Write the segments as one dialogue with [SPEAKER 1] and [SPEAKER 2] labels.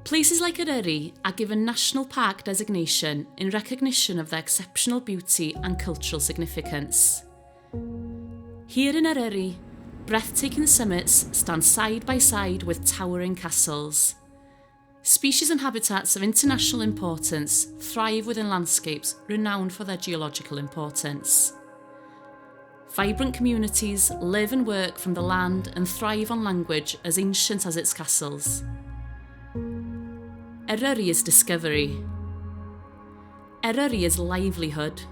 [SPEAKER 1] Places like Eryri are given National Park designation in recognition of their exceptional beauty and cultural significance. Here in Eryri, breathtaking summits stand side by side with towering castles. Species and habitats of international importance thrive within landscapes renowned for their geological importance. Vibrant communities live and work from the land and thrive on language as ancient as its castles. Eryri is discovery. Eryri is livelihood.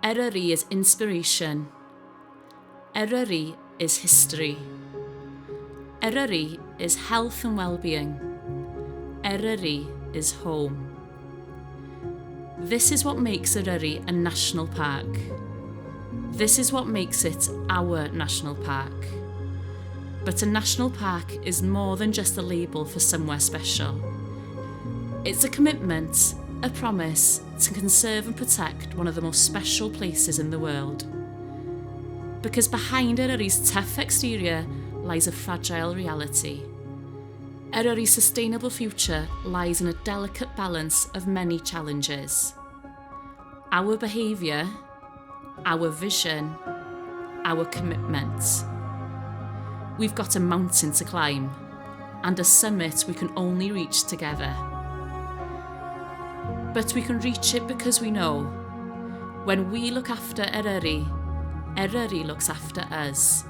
[SPEAKER 1] Eryri is inspiration. Eryri is history. Eryri is health and well-being. Eryri is home. This is what makes Eryri a national park. This is what makes it our national park. But a national park is more than just a label for somewhere special. It's a commitment, a promise to conserve and protect one of the most special places in the world. Because behind Eryri's tough exterior lies a fragile reality. Eryri's sustainable future lies in a delicate balance of many challenges. Our behaviour, our vision, our commitment. We've got a mountain to climb, and a summit we can only reach together. But we can reach it because we know, when we look after Eryri, Eryri looks after us.